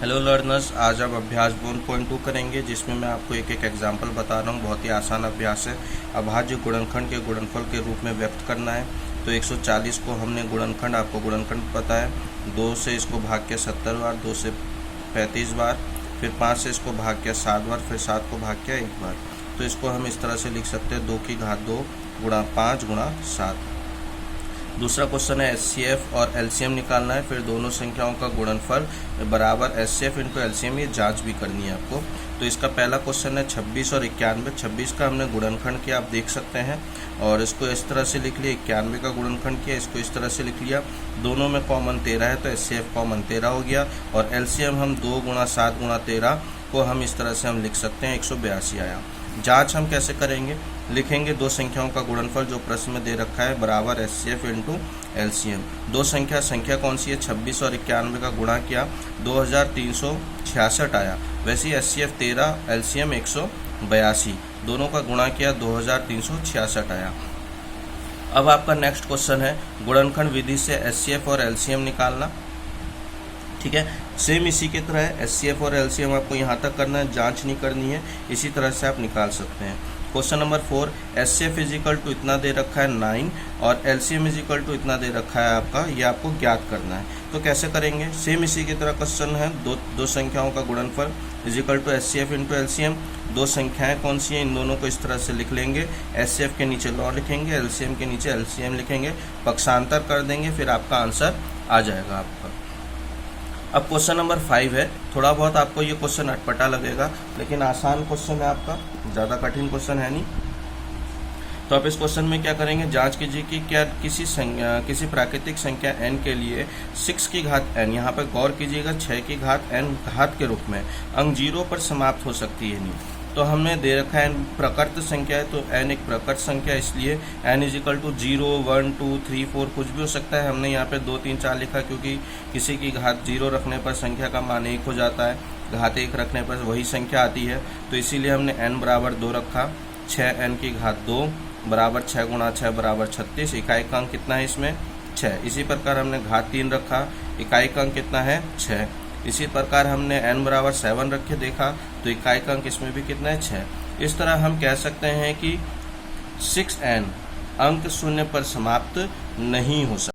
Hello learners, आज आप अभ्यास 1.2 करेंगे जिसमें मैं आपको एक एक एग्जाम्पल बता रहा हूँ। बहुत ही आसान अभ्यास है। अभाज्य गुणनखंड के गुणनफल के रूप में व्यक्त करना है। तो 140 को हमने गुणनखंड, आपको गुणनखंड पता है, 2 से इसको भाग के 70 बार, 2 से 35 बार, फिर 5 से इसको भाग के 7 बार, फिर 7 को भाग के 1 बार। तो इसको हम इस तरह से लिख सकते हैं 2 की घात 2 गुणा 5 गुणा 7। दूसरा क्वेश्चन है एचसीएफ और एलसीएम निकालना है। फिर दोनों संख्याओं का गुणनफल बराबर एचसीएफ इंटू एलसीएम, ये जांच भी करनी है आपको। तो इसका पहला क्वेश्चन है 26 और 91। 26 का हमने गुणनखंड किया, आप देख सकते हैं, और इसको इस तरह से लिख लिया। 91 का गुणनखंड किया, इसको इस तरह से लिख लिया। दोनों में कॉमन 13 है तो एचसीएफ कॉमन 13 हो गया। और एलसीएम हम 2 गुणा 7 गुणा 13 को हम इस तरह से हम लिख सकते हैं 182 आया। जांच हम कैसे करेंगे? लिखेंगे दो संख्याओं का गुणनफल जो प्रश्न में दे रखा है बराबर एचसीएफ इंटू एलसीएम। दो संख्या कौन सी है? 26 और 91 का गुणा किया 2366 आया। वैसे ही एचसीएफ 13, एलसीएम 182, दोनों का गुणा किया 2366 आया। अब आपका नेक्स्ट क्वेश्चन है गुणनखंड विधि से एचसीएफ और एलसीएम निकालना। ठीक है, सेम इसी की तरह है। एचसीएफ और एलसीएम आपको यहाँ तक करना है, जांच नहीं करनी है। इसी तरह से आप निकाल सकते हैं। Question number 4, HCF is equal to इतना दे रखा है 9 और एलसीएम इजिकल टू इतना दे रखा है आपका, ये आपको ज्ञात करना है। तो कैसे करेंगे? सेम इसी की तरह क्वेश्चन है। दो संख्याओं का गुणनफल is equal to HCF into LCM. दो संख्याएं कौन सी हैं? इन दोनों को इस तरह से लिख लेंगे। एचसीएफ के नीचे लॉ लिखेंगे, एलसीएम के नीचे एलसीएम लिखेंगे, पक्षांतर कर देंगे, फिर आपका आंसर आ जाएगा आपका। अब क्वेश्चन नंबर 5 है। थोड़ा बहुत आपको ये क्वेश्चन अटपटा लगेगा, लेकिन आसान क्वेश्चन है आपका, ज़्यादा कठिन क्वेश्चन है नहीं। तो आप इस क्वेश्चन में क्या करेंगे? जांच कीजिए कि क्या किसी प्राकृतिक संख्या n के लिए 6 की घात n, यहाँ पर गौर कीजिएगा 6 की घात n घात के रूप में अंक 0 पर समाप्त हो सकती है नहीं। तो हमने दे रखा है n प्रकृत संख्या है, तो n एक प्रकृत संख्या, इसलिए n इजिकल टू 0, 1, 2, 3, 4 कुछ भी हो सकता है। हमने यहाँ पे 2, 3, 4 लिखा क्योंकि किसी की घात 0 रखने पर संख्या का मान 1 हो जाता है, घात 1 रखने पर वही संख्या आती है। तो इसीलिए हमने n बराबर 2 रखा। 6n की घात 2 बराबर 6 गुणा 6 बराबर 36। इकाई का अंक कितना है इसमें? 6। इसी प्रकार हमने घात 3 रखा, इकाई का अंक कितना है? 6। इसी प्रकार हमने n बराबर 7 रखे, देखा तो इकाई का अंक इसमें भी कितना है? 6। इस तरह हम कह सकते हैं कि 6n अंक शून्य पर समाप्त नहीं हो सकता।